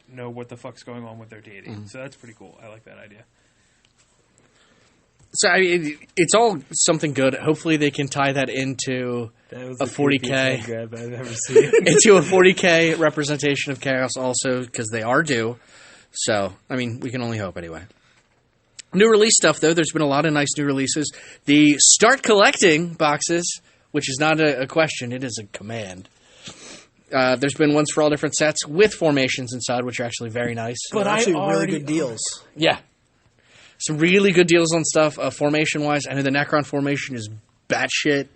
know what the fuck's going on with their deity. So that's pretty cool. I like that idea. So I mean, it's all something good. Hopefully, they can tie that into That was a the 40K creepiest grab I've ever seen. into a 40K representation of chaos, also because they are due. So I mean, we can only hope anyway. New release stuff though. There's been a lot of nice new releases. The start collecting boxes, which is not a question; it is a command. There's been ones for all different sets with formations inside, which are actually very nice. But actually, really good deals. Yeah. Some really good deals on stuff, formation-wise. I know the Necron formation is batshit.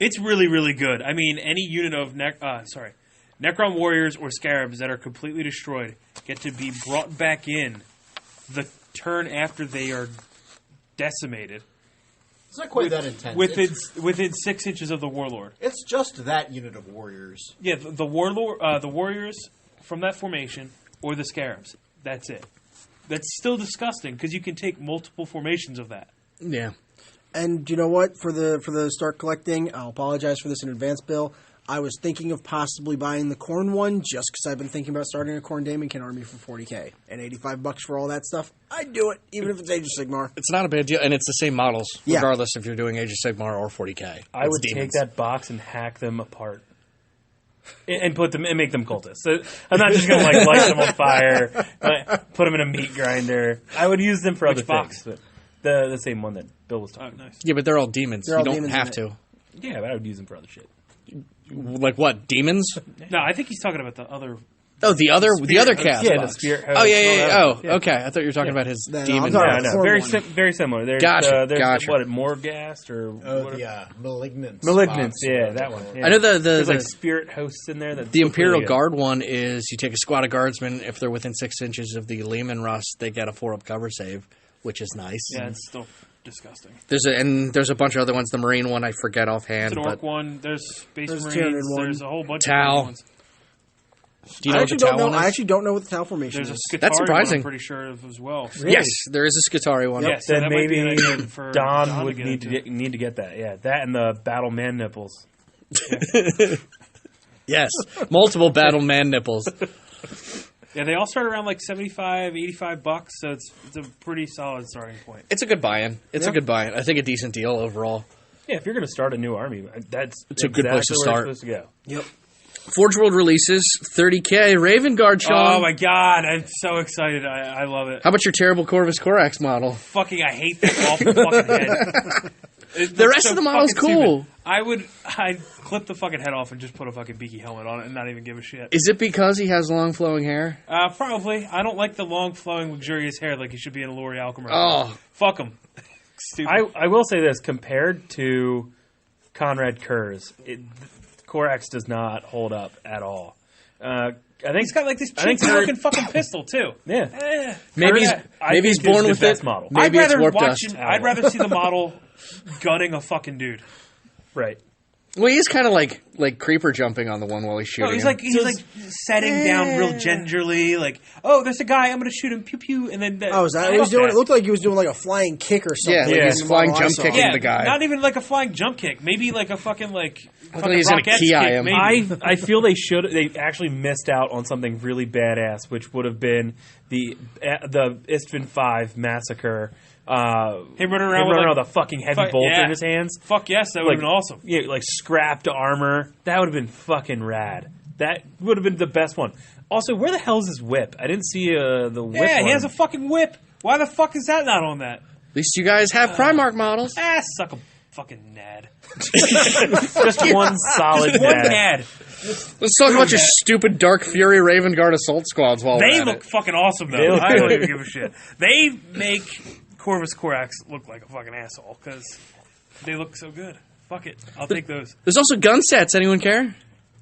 It's really, really good. I mean, any unit of Necron warriors or scarabs that are completely destroyed get to be brought back in the turn after they are decimated. It's not quite that intense. Within 6 inches of the Warlord. It's just that unit of warriors. Yeah, the Warlord, the warriors from that formation or the scarabs. That's it. That's still disgusting because you can take multiple formations of that. Yeah. And you know what? For the start collecting, I'll apologize for this in advance, Bill. I was thinking of possibly buying the Khorne one just because I've been thinking about starting a Khorne Daemonkin army for $40K and $85 for all that stuff. I'd do it, even if it's Age of Sigmar. It's not a bad deal, and it's the same models, Yeah. regardless if you're doing Age of Sigmar or 40K. I would take that box and hack them apart. And put them and make them cultists. So I'm not just going to light them on fire, put them in a meat grinder. I would use them for other box? things. But the same one that Bill was talking about. Nice. Yeah, but they're all demons. They're all you don't demons have in to. Yeah, but I would use them for other shit. Like what? Demons? No, I think he's talking about the other. Oh, the other chaos Yeah, box. the spirit. Oh, yeah. Oh, yeah. okay. I thought you were talking about his No, demon. I'm talking No, about no, Khorne very one. very similar. There's, Gotcha, there's gotcha. what, Morghast or Oh, what? yeah. Malignance. Malignance, box, yeah, whatever that they one. call it. Yeah. I know There's the like spirit hosts in there. That The Imperial Guard one is you take a squad of guardsmen. If they're within 6 inches of the Lehman Rust, they get a 4-up cover save. which is nice. Yeah, it's still disgusting. There's a bunch of other ones. The Marine one I forget offhand. There's an Orc but one. There's Space There's Marines. Tyranid one. There's a whole bunch Tau. of ones. do you know what the Tau one is? I actually don't know what the Tau formation There's a is. Skitarii That's surprising. one I'm pretty sure of as well. So, Yes, there is a Skitarii one. yeah, so Then that might be an maybe idea for Don would get need into. to get that. Yeah, that and the Battle Man nipples. Yes, multiple battle man nipples. Yeah, they all start around like $75, $85, so it's a pretty solid starting point. It's a good buy-in. It's a good buy-in. I think a decent deal overall. Yeah, if you're going to start a new army, that's It's a good place to exactly start. where it's supposed to go. Yep. Forge World releases $30K Raven Guard, Sean. Oh my god, I'm so excited. I love it. How about your terrible Corvus Corax model? Fucking, I hate that awful fucking head. The rest of the model's fucking cool. stupid. I'd clip the fucking head off and just put a fucking beaky helmet on it and not even give a shit. Is it because he has long flowing hair? Probably. I don't like the long, flowing, luxurious hair like he should be in a L'Oreal commercial. Oh. Fuck him. Stupid. I will say this, compared to Conrad Kurz, Corax does not hold up at all. I think He's got like this I think cheap Kurt- looking fucking pistol too. yeah. Maybe he's, I maybe he's think is born the with best it. model. Maybe I'd it's rather warp watch dust. him. I'd rather see the model gunning a fucking dude. Right. Well, he's kind of like creeper jumping on the one while he's shooting. No, he's him. like setting down real gingerly, like, oh, there's a guy, I'm gonna shoot him, pew pew, and then Oh, is that what he was doing? It looked like he was doing like a flying kick or something. Yeah, like he's in the flying model I jump saw. kicking. yeah, the guy. not even like a flying jump kick, maybe like a fucking like fucking he's gonna Rockettes ki kick, him. maybe. I feel they actually missed out on something really badass, which would have been the Istvan 5 massacre. Him running around with a fucking heavy bolter yeah. in his hands. Fuck yes, that would have been awesome. Yeah, like scrapped armor. That would have been fucking rad. That would have been the best one. Also, where the hell's his whip? I didn't see the whip. Yeah, he one. has a fucking whip. Why the fuck is that not on that? At least you guys have Primarch models. Suck a fucking nad. just one solid One dad. nad. Let's talk about your stupid Dark Fury Raven Guard assault squads while They we're at look it. fucking awesome, though. They look I don't good. even give a shit. They make Corvus Corax look like a fucking asshole because they look so good. Fuck it. I'll take those. There's also gun sets. Anyone care?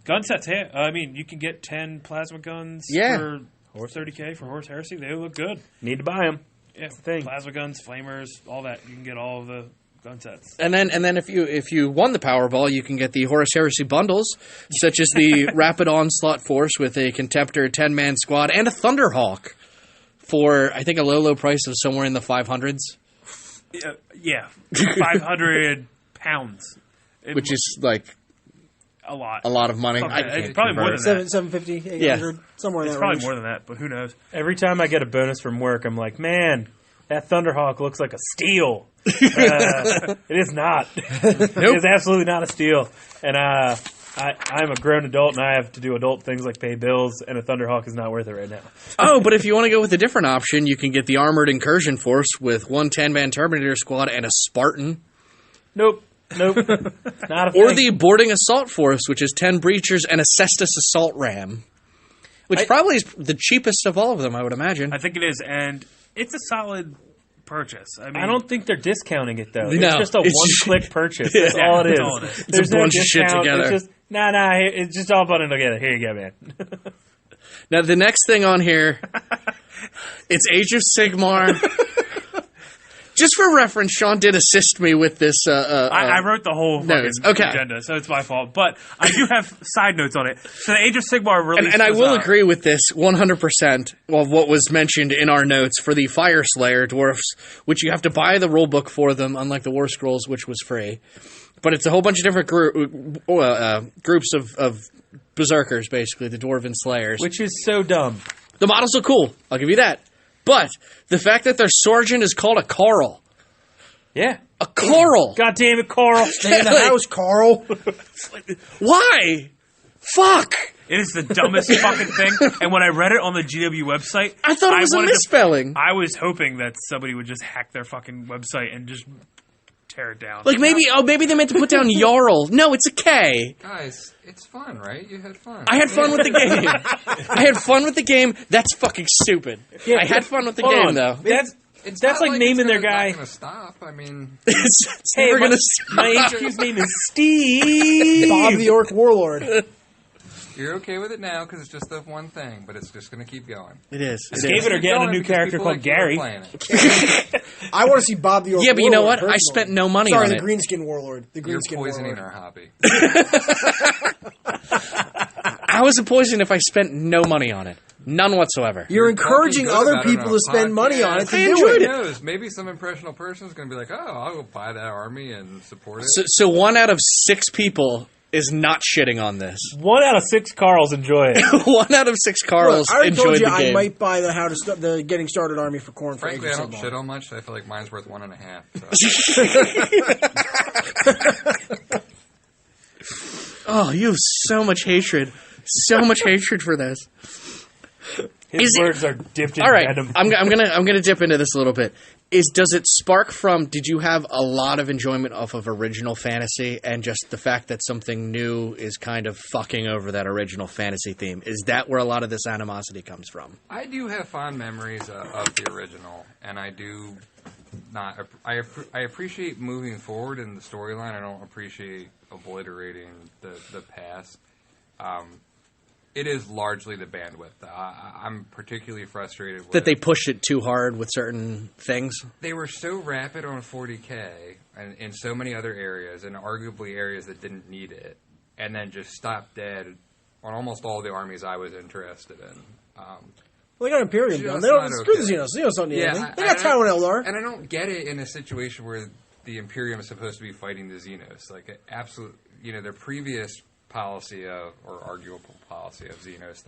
Gun sets, hey, I mean, you can get 10 plasma guns Yeah. for 30K for Horse Heresy. They look good. Need to buy them. Yeah, thing. plasma guns, flamers, all that. You can get all of the gun sets. And then if you won the Powerball, you can get the Horus Heresy bundles, such as the Rapid Onslaught Force with a Contemptor 10-man squad and a Thunderhawk for, I think, a low price of somewhere in the 500s. Yeah, 500 pounds. Which is like a lot. a lot of money. Fuck I that. can't It's probably more convert than it. that. 750, 800, somewhere in It's that probably range. more than that, but who knows? Every time I get a bonus from work, I'm like, man, that Thunderhawk looks like a steel. It is not. It is absolutely not a steel. And I'm a grown adult, and I have to do adult things like pay bills, and a Thunderhawk is not worth it right now. Oh, but if you want to go with a different option, you can get the Armored Incursion Force with one 10-man Terminator squad and a Spartan. Nope. Not a thing. Or the Boarding Assault Force, which is 10 Breachers and a Cestus Assault Ram. Which probably is the cheapest of all of them, I would imagine. I think it is, and it's a solid purchase. I mean, I don't think they're discounting it, though. No, it's just a it's- one-click purchase. That's all it is. that's all it is. It's a bunch of shit together. It's just, it's just all bundled together. Here you go, man. Now, the next thing on here, it's Age of Sigmar. Just for reference, Sean did assist me with this. I wrote the whole fucking Okay. agenda, so it's my fault. But I do have side notes on it. So the Age of Sigmar release, and I will agree with this 100% of what was mentioned in our notes for the Fire Slayer dwarfs, which you have to buy the rulebook for them, unlike the War Scrolls, which was free. But it's a whole bunch of different groups of berserkers, basically, the Dwarven Slayers. Which is so dumb. The models look cool, I'll give you that. But the fact that their sergeant is called a Carl. Yeah. A Carl! God damn it, Carl. Stay in the house, Carl. Why? Fuck! It is the dumbest fucking thing. And when I read it on the GW website, I thought it was a wanted to- misspelling. I was hoping that somebody would just hack their fucking website and just tear it down. Like maybe they meant to put down Jarl. No, it's a K. Guys, it's fun, right? You had fun. I had fun with the game. I had fun with the game. That's fucking stupid. I had fun with the Hold game, on. though. It's That's not like naming it's their not guy- gonna stop. I mean, It's Hey, never my, gonna my stop. HQ's name is Steve. Bob the Orc Warlord. You're okay with it now because it's just the one thing, but it's just going to keep going. It is. Escape it or getting a new character called Gary. I want to see Bob the Orc. Yeah, but you know what? Warlord, I spent no money Sorry, on the it. Greenskin Warlord. The You're Greenskin poisoning Warlord. our hobby. I was a poison if I spent no money on it. None whatsoever. You're encouraging talking good other about it people on to a spend money on it podcast. to I do enjoyed it. it. Who knows? Maybe some impressionable person is going to be like, "Oh, I'll go buy that army and support it." So 1 out of 6 people is not shitting on this. 1 out of 6 Carls enjoy it. 1 out of 6 Carls Look, I already enjoyed told you the game. I might buy the getting started army for Corn. Frankly, I for don't Age of shit Sigmar. on much. I feel like mine's worth 1.5. So. Oh, you have so much hatred. So much hatred for this. His Is it- words are dipped in All right, venom. I'm gonna dip into this a little bit. Does it spark from? Did you have a lot of enjoyment off of original fantasy, and just the fact that something new is kind of fucking over that original fantasy theme? Is that where a lot of this animosity comes from? I do have fond memories of the original, and I do not. I appreciate moving forward in the storyline. I don't appreciate obliterating the past. It is largely the bandwidth. I'm particularly frustrated with That they pushed it too hard with certain things. They were so rapid on 40K and in so many other areas, and arguably areas that didn't need it, and then just stopped dead on almost all the armies I was interested in. Well, they got Imperium Just done. They don't not screw okay. the Xenos. Xenos don't need anything. They and got Tywin Eldar. And I don't get it in a situation where the Imperium is supposed to be fighting the Xenos. Like, their previous policy or arguable policy of Xenos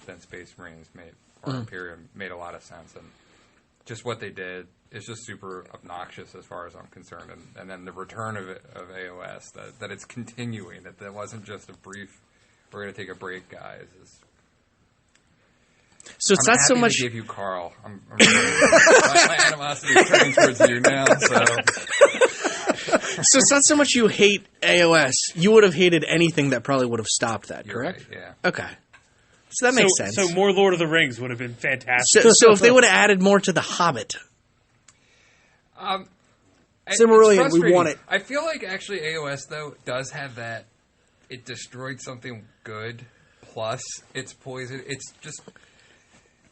than Space Marines or Imperium made a lot of sense, and just what they did is just super obnoxious as far as I'm concerned. And then the return of AOS, that it's continuing, that wasn't just a brief, we're going to take a break, guys. So it's I'm not so happy much. to give you Carl. My animosity is turning towards you now. So it's not so much you hate AOS. You would have hated anything that probably would have stopped that, You're correct? right, yeah. Okay. So that makes sense. So more Lord of the Rings would have been fantastic. So if they would have added more to The Hobbit. Silmarillion, It's we frustrating. want it. I feel like actually AOS though does have that. It destroyed something good. Plus, it's poison. It's just.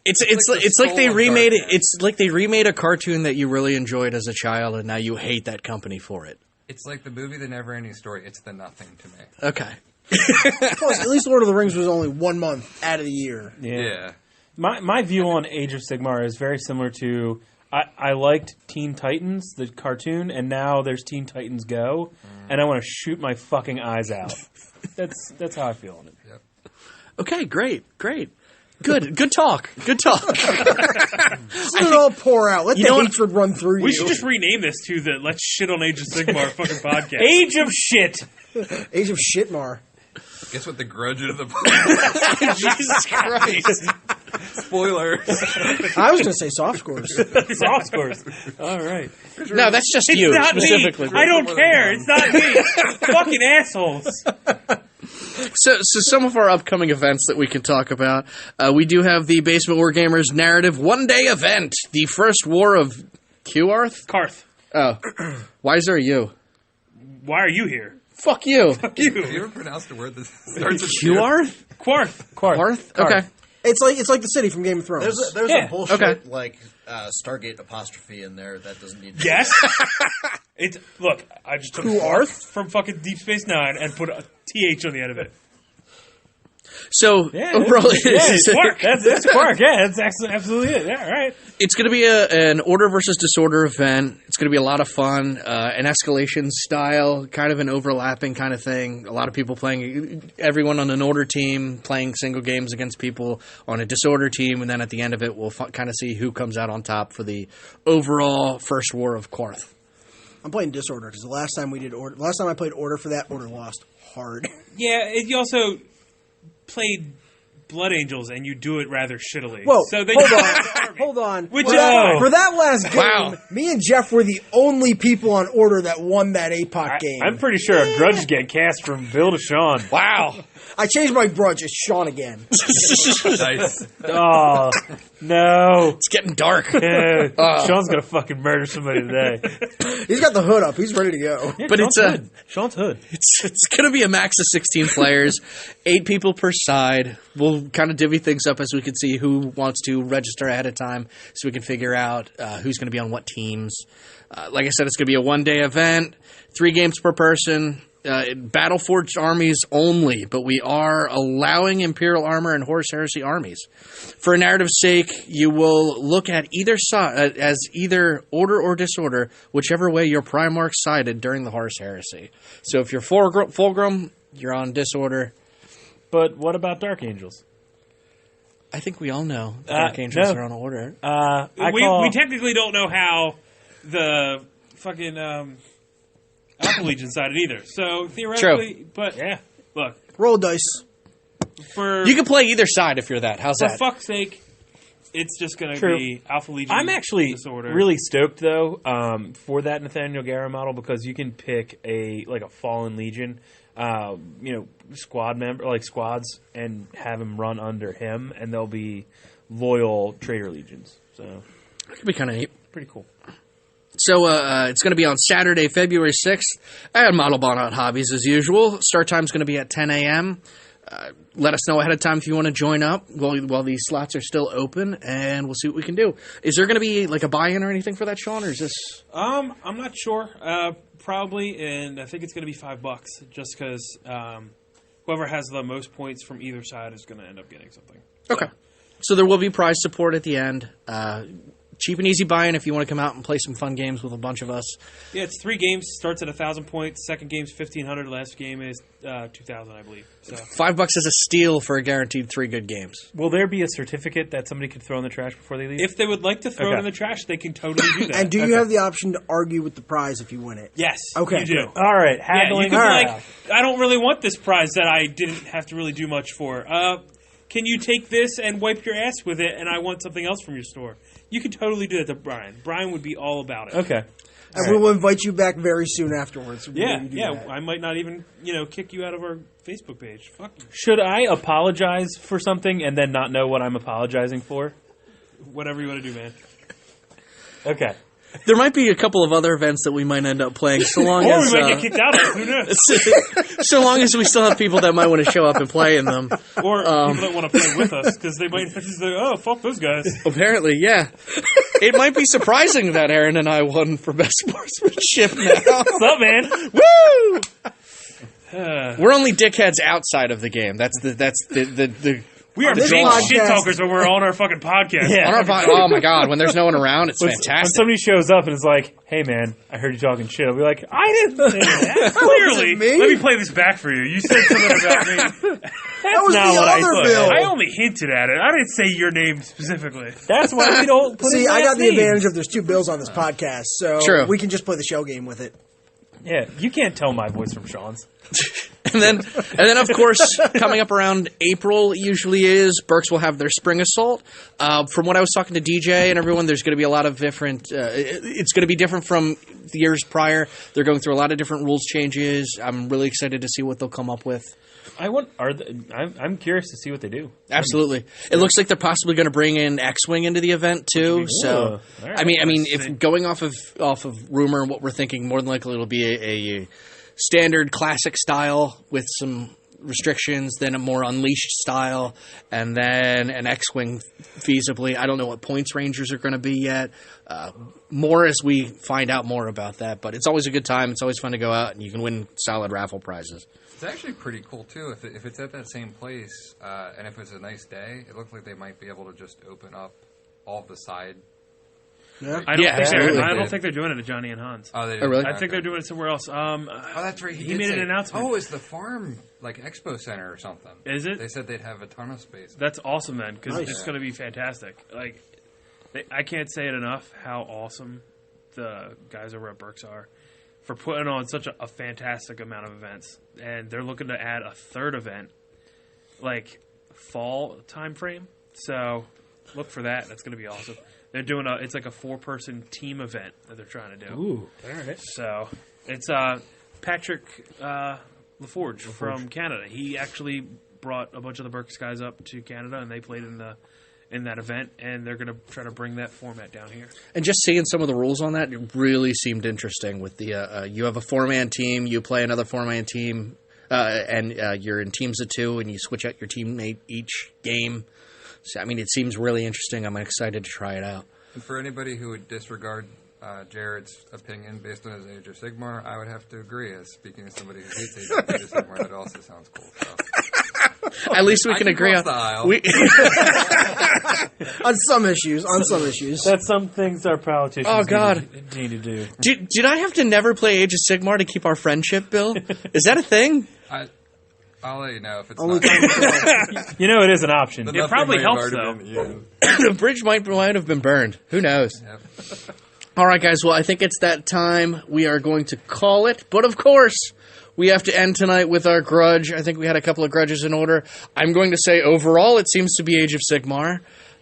It's like the like they soul of remade it. darkness. It's like they remade a cartoon that you really enjoyed as a child, and now you hate that company for it. It's like the movie The Never Ending Story. It's the nothing to me. Okay. Plus, at least Lord of the Rings was only 1 month out of the year. Yeah. My view on Age of Sigmar is very similar to I liked Teen Titans, the cartoon, and now there's Teen Titans Go, and I want to shoot my fucking eyes out. That's how I feel on it. Yep. Okay. Great. Good talk. Good talk. Let it all pour out. Let the know what? hatred run through We you. should just rename this to the Let's Shit on Age of Sigmar fucking podcast. Age of Shit! Age of Shitmar. Guess what the grudge of the Jesus Christ. spoilers. I was going to say soft scores. Soft scores. All right. No, that's just It's you not specifically. me. I don't care. It's not me. Fucking assholes. So some of our upcoming events that we can talk about. We do have the Basement War Gamers narrative one-day event. The first war of Qarth? Karth, Oh. Why is there a U? why are you here? Fuck you. Have you ever pronounced a word that starts with Qarth? Quarth. Qarth? Okay. It's like the city from Game of Thrones. There's Yeah. a bullshit Okay. like Stargate apostrophe in there that doesn't need. Yes. Look, I just took Quarth? from fucking Deep Space Nine and put a TH on the end of it. So, Yeah, it's Quark. That's Quark. Yeah, that's absolutely it. Yeah, all right. it's going to be an order versus disorder event. It's going to be a lot of fun, an escalation style, kind of an overlapping kind of thing. A lot of people playing, everyone on an order team playing single games against people on a disorder team, and then at the end of it, we'll kind of see who comes out on top for the overall first war of Qarth. I'm playing Disorder because the last time I played Order for that, Order lost hard. Yeah, you also played Blood Angels, and you do it rather shittily. Whoa, so they hold on. Which for, is that, fine. for that last game, Wow. me and Jeff were the only people on Order that won that APOC game. I'm pretty sure a grudge get cast from Bill to Sean. Wow. I changed my grudge. It's Sean again. nice. Oh, no. It's getting dark. Sean's going to fucking murder somebody today. He's got the hood up. He's ready to go. But Sean's hood. Sean's hood. It's going to be a max of 16 players. 8 people per side. We'll kind of divvy things up as we can see who wants to register ahead of time so we can figure out who's going to be on what teams. Like I said, it's going to be a one-day event, 3 games per person, Battle-Forged armies only, but we are allowing Imperial Armor and Horus Heresy armies. For narrative's sake, you will look at either side as either order or disorder, whichever way your Primarch sided during the Horus Heresy. So if you're Fulgrim, you're on disorder. But what about Dark Angels? I think we all know Dark Angels are on order. We technically don't know how the fucking Alpha Legion sided either. So theoretically, but Yeah. look, Roll dice. for You can play either side if you're that. How's for that? fuck's sake, it's just going to True. be Alpha Legion. I'm actually disorder. really stoked though for that Nathaniel Guerra model because you can pick a Fallen Legion, squad member like squads and have him run under him, and they'll be loyal Traitor Legions. So It could be kind of neat. pretty cool. So it's going to be on Saturday, February 6th at Model Bonnet Hobbies as usual. Start time's going to be at 10 a.m. Let us know ahead of time if you want to join up while these slots are still open, and we'll see what we can do. Is there going to be like a buy-in or anything for that, Sean, or is this... I'm not sure. Probably, and I think it's going to be $5 just because whoever has the most points from either side is going to end up getting something. Okay. So there will be prize support at the end. Cheap and easy buy-in if you want to come out and play some fun games with a bunch of us. Yeah, it's 3 games. Starts at 1,000 points. Second game's 1,500. Last game is 2,000, I believe. So $5 is a steal for a guaranteed 3 good games. Will there be a certificate that somebody could throw in the trash before they leave? if they would like to throw it Okay. in the trash, they can totally do that. And do you have the option to argue with the prize if you win it? Yes. Okay, You do. good. All right, Yeah, you haggling. can be All like, right. I don't really want this prize that I didn't have to really do much for. Can you take this and wipe your ass with it, and I want something else from your store? You can totally do that to Brian. Brian would be all about it. Okay. And we will invite you back very soon afterwards. Yeah, when you do yeah. that. I might not even, kick you out of our Facebook page. Fuck you. Should I apologize for something and then not know what I'm apologizing for? Whatever you want to do, man. Okay. There might be a couple of other events that we might end up playing, so long Or as we might get kicked out of it. Who knows? so long as we still have people that might want to show up and play in them. Or people that want to play with us, because they might just say, oh, fuck those guys. Apparently, yeah. It might be surprising that Aaron and I won for best sportsmanship now. What's up, man? Woo! We're only dickheads outside of the game. That's the We are this big podcast- shit talkers when we're on our fucking podcast. Yeah. on our oh my god, when there's no one around, it's When fantastic. somebody shows up and is like, "Hey, man, I heard you talking shit," I'll be like, "I didn't say that." Clearly, me? let me play this back for you. You said something about me. That was not the what I other thought. bill. I only hinted at it. I didn't say your name specifically. That's why we don't put See, his I last got the name. advantage of there's 2 bills on this podcast, so True. we can just play the shell game with it. Yeah, you can't tell my voice from Sean's. And then, of course, coming up around April usually is Berks will have their spring assault. From what I was talking to DJ and everyone, there's going to be a lot of different. It's going to be different from the years prior. They're going through a lot of different rules changes. I'm really excited to see what they'll come up with. I'm curious to see what they do. Absolutely, it looks like they're possibly going to bring in X-wing into the event too. So, all right. I mean, if going off of rumor, what we're thinking, more than likely it'll be a standard classic style with some restrictions, then a more unleashed style, and then an X-wing feasibly. I don't know what points rangers are going to be yet. More as we find out more about that, but it's always a good time. It's always fun to go out and you can win solid raffle prizes. It's actually pretty cool too. If it's at that same place, and if it's a nice day, it looks like they might be able to just open up all the side. Yeah. I don't, Yeah, think, absolutely. they're, I don't think they're doing it at Johnny and Hans. Oh, they Oh, really? I think they're doing it somewhere else. Oh, that's right. He did made say- an announcement. Oh, it's the farm, like Expo Center or something. Is it? They said they'd have a ton of space. That's awesome, then, because Nice. it's going to be fantastic. Like, I can't say it enough how awesome the guys over at Berks are for putting on such a fantastic amount of events. And they're looking to add a 3rd event, like fall time frame. So look for that. That's going to be awesome. They're doing it's like a 4-person team event that they're trying to do. Ooh, all right. So it's Patrick LaForge from Canada. He actually brought a bunch of the Berks guys up to Canada, and they played in that event, and they're going to try to bring that format down here. And just seeing some of the rules on that, it really seemed interesting. With the you have a 4-man team, you play another 4-man team and you're in teams of 2, and you switch out your teammate each game. So, I mean, it seems really interesting. I'm excited to try it out. And for anybody who would disregard Jared's opinion based on his Age of Sigmar, I would have to agree. As speaking as somebody who hates Age of Sigmar, that also sounds cool. So. At least we can agree on the aisle. On some issues. That's some things our politicians Oh, God. need to do. Did I have to never play Age of Sigmar to keep our friendship, Bill? Is that a thing? I'll let you know if it's Only not. It is an option. The It nothing probably may have helps, already though. been used. The bridge might have been burned. Who knows? Yep. All right, guys. Well, I think it's that time. We are going to call it. But, of course, we have to end tonight with our grudge. I think we had a couple of grudges in order. I'm going to say, overall, it seems to be Age of Sigmar.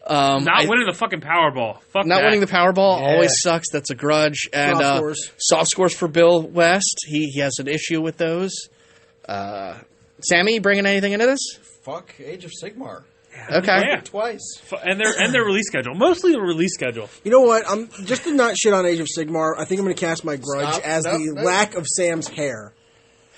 Not winning the fucking Powerball. Fuck Not that. winning the Powerball always sucks. That's a grudge. And Soft scores. soft scores for Bill West. He has an issue with those. Sammy, you bringing anything into this? Fuck Age of Sigmar. Okay. Yeah. Twice. And their release schedule. Mostly the release schedule. You know what? I'm just to not shit on Age of Sigmar. I think I'm going to cast my grudge Stop. as No, the no. lack of Sam's hair.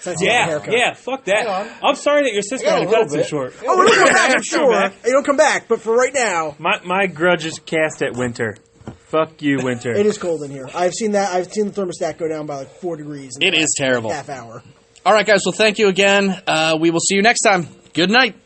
Since he has a haircut. Fuck Hang that. on. I'm sorry that your sister I got had a to cut it little so bit. short. Oh, it'll come back, I'm Come sure. back. It'll come back, but for right now, My grudge is cast at winter. Fuck you, winter. it is cold in here. I've seen that. I've seen the thermostat go down by like 4 degrees. In It the is last terrible. Half hour. All right, guys. Well, thank you again. We will see you next time. Good night.